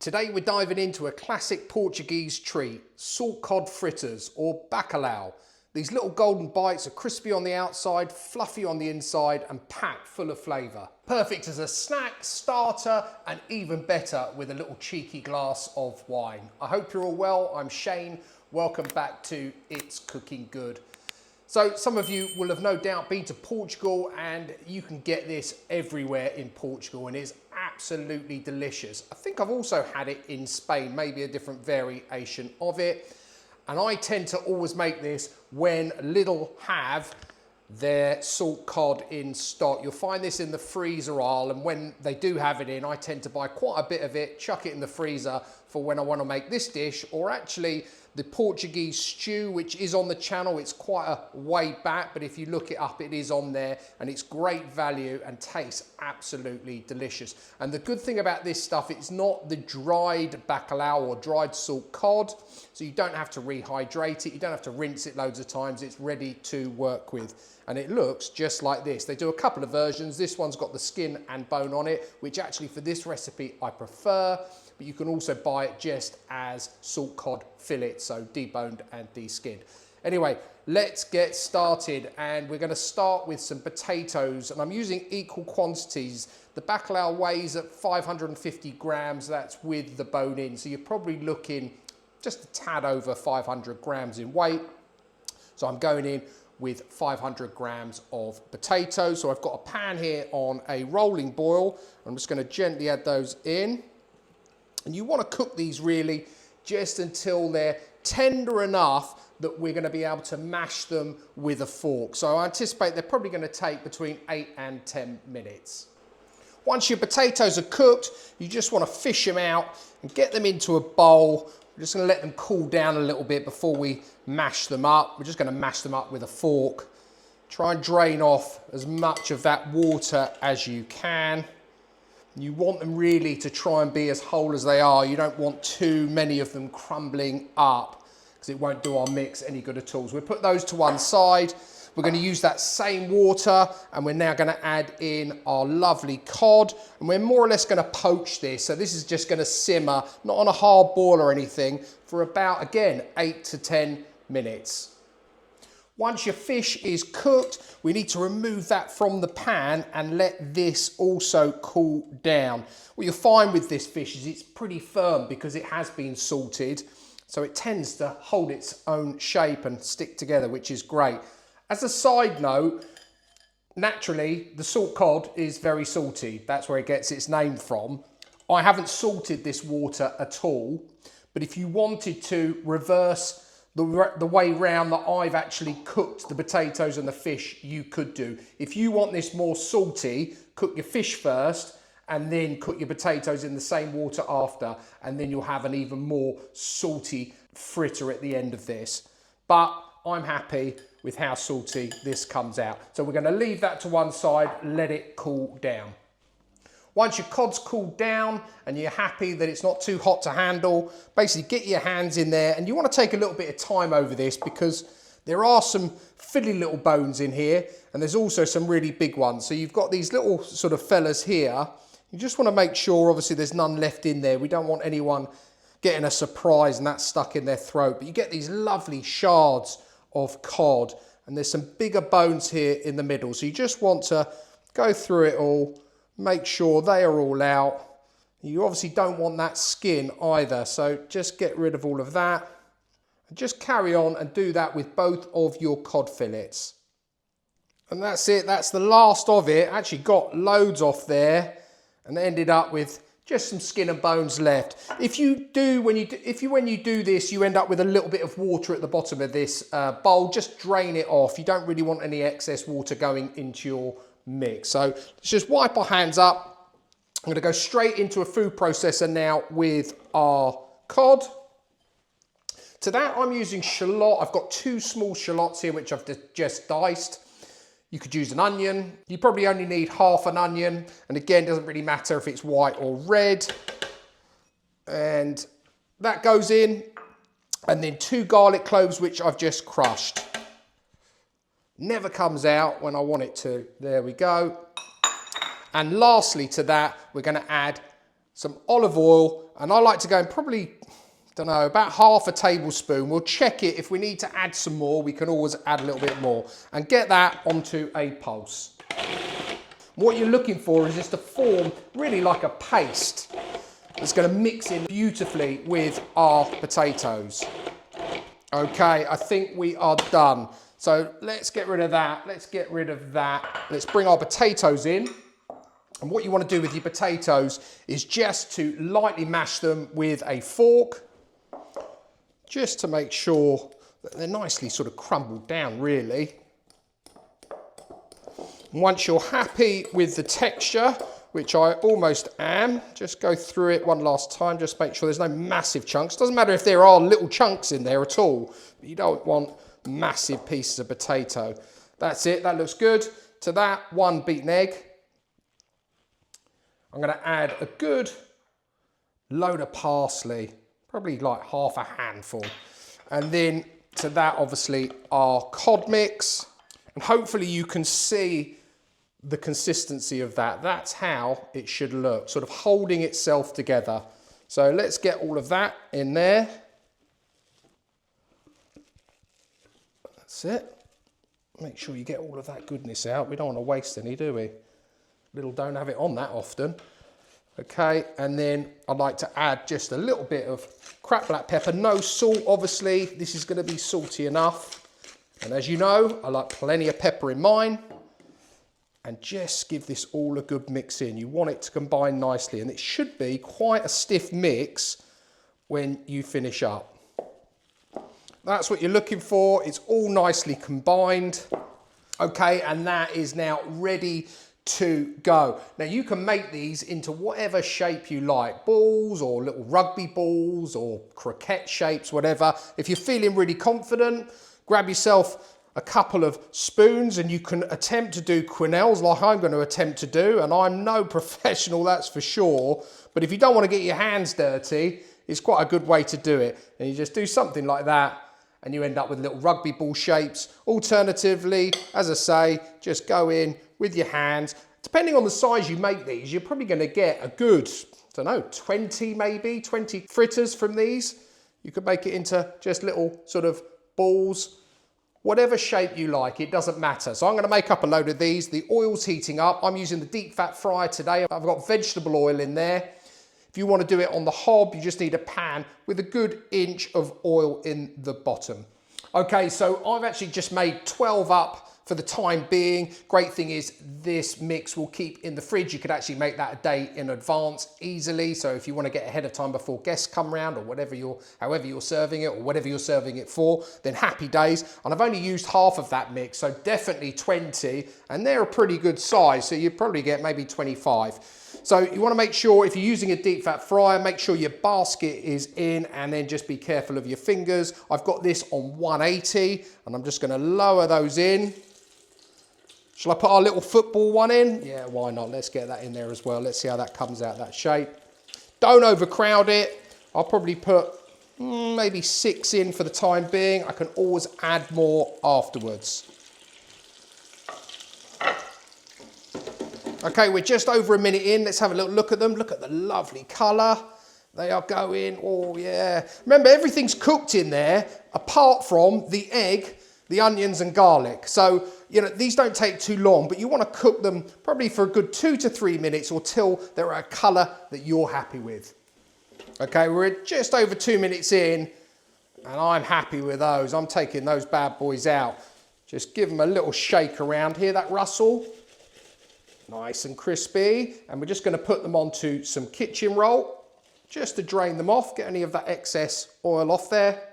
Today we're diving into a classic Portuguese treat, salt cod fritters or bacalhau. These little golden bites are crispy on the outside, fluffy on the inside and packed full of flavour. Perfect as a snack, starter and even better with a little cheeky glass of wine. I hope you're all well. I'm Shane. Welcome back to It's Cooking Good. So some of you will have no doubt been to Portugal and you can get this everywhere in Portugal and it's absolutely delicious. I think I've also had it in Spain, maybe a different variation of it. And I tend to always make this when Lidl have their salt cod in stock. You'll find this in the freezer aisle, and when they do have it in, I tend to buy quite a bit of it, chuck it in the freezer for when I want to make this dish, or actually the Portuguese stew, which is on the channel. It's quite a way back, but if you look it up, it is on there, and it's great value and tastes absolutely delicious. And the good thing about this stuff, it's not the dried bacalhau or dried salt cod, so you don't have to rehydrate it, you don't have to rinse it loads of times, it's ready to work with. And it looks just like this. They do a couple of versions. This one's got the skin and bone on it, which actually for this recipe I prefer, but you can also buy it just as salt cod fillets, so deboned and de-skinned. Anyway, let's get started, and we're going to start with some potatoes, and I'm using equal quantities. The bacalhau weighs at 550 grams, that's with the bone in, so you're probably looking just a tad over 500 grams in weight. So I'm going in with 500 grams of potatoes. So I've got a pan here on a rolling boil. I'm just going to gently add those in. And you want to cook these really just until they're tender enough that we're going to be able to mash them with a fork. So I anticipate they're probably going to take between 8 and 10 minutes. Once your potatoes are cooked, you just want to fish them out and get them into a bowl. We're just going to let them cool down a little bit before we mash them up. We're just going to mash them up with a fork. Try and drain off as much of that water as you can. You want them really to try and be as whole as they are. You don't want too many of them crumbling up because it won't do our mix any good at all. So we'll put those to one side. We're going to use that same water and we're now going to add in our lovely cod, and we're more or less going to poach this. So this is just going to simmer, not on a hard boil or anything, for about, again, 8 to 10 minutes. Once your fish is cooked, we need to remove that from the pan and let this also cool down. What you'll find with this fish is it's pretty firm because it has been salted, so it tends to hold its own shape and stick together, which is great. As a side note, naturally, the salt cod is very salty. That's where it gets its name from. I haven't salted this water at all, but if you wanted to reverse the way round that I've actually cooked the potatoes and the fish, you could do. If you want this more salty, cook your fish first and then cook your potatoes in the same water after, and then you'll have an even more salty fritter at the end of this. But I'm happy with how salty this comes out. So we're going to leave that to one side, let it cool down. Once your cod's cooled down and you're happy that it's not too hot to handle, basically get your hands in there, and you want to take a little bit of time over this because there are some fiddly little bones in here and there's also some really big ones. So you've got these little sort of fellas here. You just want to make sure obviously there's none left in there. We don't want anyone getting a surprise and that's stuck in their throat. But you get these lovely shards of cod, and there's some bigger bones here in the middle, so you just want to go through it all, make sure they are all out. You obviously don't want that skin either, so just get rid of all of that and just carry on and do that with both of your cod fillets. And that's it, that's the last of it. Actually got loads off there and ended up with just some skin and bones left. If you do, when you do this, you end up with a little bit of water at the bottom of this bowl, just drain it off. You don't really want any excess water going into your mix. So let's just wipe our hands up. I'm going to go straight into a food processor now with our cod. To that, I'm using shallot. I've got 2 small shallots here, which I've just diced. You could use an onion. You probably only need half an onion. And again, it doesn't really matter if it's white or red. And that goes in. And then 2 garlic cloves, which I've just crushed. Never comes out when I want it to. There we go. And lastly to that, we're going to add some olive oil, and I like to go in probably, don't know, about half a tablespoon. We'll check it. If we need to add some more, we can always add a little bit more. And get that onto a pulse. What you're looking for is just to form really like a paste that's going to mix in beautifully with our potatoes. Okay, I think we are done. So let's get rid of that. Let's get rid of that. Let's bring our potatoes in. And what you want to do with your potatoes is just to lightly mash them with a fork, just to make sure that they're nicely sort of crumbled down, really. And once you're happy with the texture, which I almost am, just go through it one last time, just make sure there's no massive chunks. Doesn't matter if there are little chunks in there at all, but you don't want massive pieces of potato. That's it, that looks good. To that, 1 beaten egg. I'm going to add a good load of parsley, probably like half a handful. And then to that, obviously, our cod mix. And hopefully you can see the consistency of that. That's how it should look, sort of holding itself together. So let's get all of that in there. That's it. Make sure you get all of that goodness out. We don't want to waste any, do we? Lidl don't have it on that often. Okay, and then I'd like to add just a little bit of cracked black pepper. No salt, obviously. This is going to be salty enough. And as you know, I like plenty of pepper in mine. And just give this all a good mix in. You want it to combine nicely, and it should be quite a stiff mix when you finish up. That's what you're looking for. It's all nicely combined. Okay, and that is now ready to go. Now you can make these into whatever shape you like, balls or little rugby balls or croquette shapes, whatever. If you're feeling really confident, grab yourself a couple of spoons and you can attempt to do quenelles like I'm going to attempt to do, and I'm no professional, that's for sure, but if you don't want to get your hands dirty, it's quite a good way to do it. And you just do something like that and you end up with little rugby ball shapes. Alternatively, as I say, just go in with your hands. Depending on the size you make these, you're probably going to get a good, I don't know, 20 fritters from these. You could make it into just little sort of balls, whatever shape you like, it doesn't matter. So I'm going to make up a load of these. The oil's heating up. I'm using the deep fat fryer today. I've got vegetable oil in there. If you want to do it on the hob, you just need a pan with a good inch of oil in the bottom. Okay, so I've actually just made 12 up for the time being. Great thing is this mix will keep in the fridge. You could actually make that a day in advance easily. So if you want to get ahead of time before guests come round, or however you're serving it, or whatever you're serving it for, then happy days. And I've only used half of that mix, so definitely 20, and they're a pretty good size. So you probably get maybe 25. So you want to make sure, if you're using a deep fat fryer, make sure your basket is in, and then just be careful of your fingers. I've got this on 180 and I'm just going to lower those in. Shall I put our little football one in? Yeah, why not? Let's get that in there as well. Let's see how that comes out, that shape. Don't overcrowd it. I'll probably put maybe 6 in for the time being. I can always add more afterwards. Okay, we're just over a minute in. Let's have a little look at them. Look at the lovely colour. They are going, oh yeah. Remember, everything's cooked in there apart from the egg, the onions and garlic. So, you know, these don't take too long, but you want to cook them probably for a good 2 to 3 minutes, or till they're a colour that you're happy with. Okay, we're just over 2 minutes in and I'm happy with those. I'm taking those bad boys out. Just give them a little shake around. Hear that rustle? Nice and crispy. And we're just going to put them onto some kitchen roll just to drain them off, get any of that excess oil off there.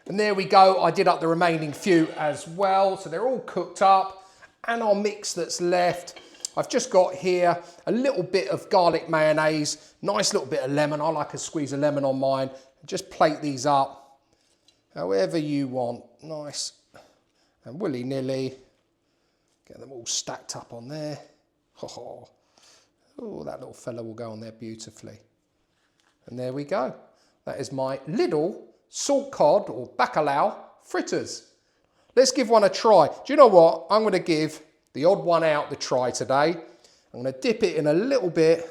And there we go. I did up the remaining few as well. So they're all cooked up. And our mix that's left, I've just got here a little bit of garlic mayonnaise, nice little bit of lemon. I like a squeeze of lemon on mine. Just plate these up however you want. Nice and willy-nilly. Get them all stacked up on there. Oh, that little fella will go on there beautifully. And there we go. That is my Lidl salt cod or bacalhau fritters. Let's give one a try. Do you know what? I'm going to give the odd one out the try today. I'm going to dip it in a little bit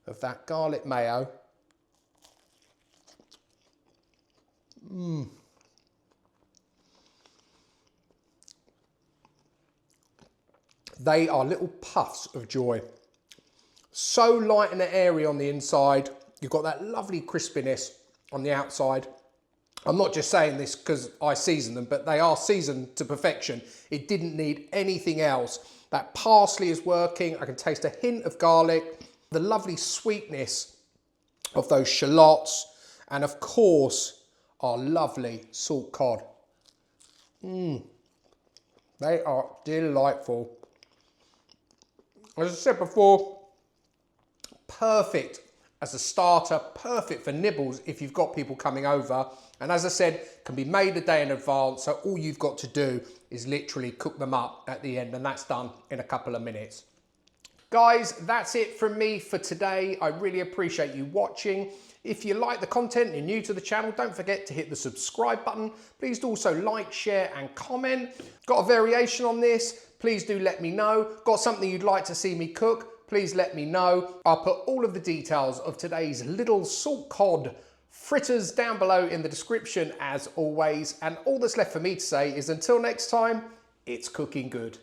of that garlic mayo. They are little puffs of joy. So light and airy on the inside. You've got that lovely crispiness on the outside. I'm not just saying this because I season them, but they are seasoned to perfection. It didn't need anything else. That parsley is working. I can taste a hint of garlic, the lovely sweetness of those shallots, and of course, our lovely salt cod. They are delightful. As I said before, perfect as a starter, perfect for nibbles if you've got people coming over. And as I said, can be made a day in advance, so all you've got to do is literally cook them up at the end, and that's done in a couple of minutes. Guys, that's it from me for today. I really appreciate you watching. If you like the content and you're new to the channel, don't forget to hit the subscribe button. Please do also like, share and comment. Got a variation on this? Please do let me know. Got something you'd like to see me cook? Please let me know. I'll put all of the details of today's Lidl salt cod fritters down below in the description as always. And all that's left for me to say is until next time, it's cooking good.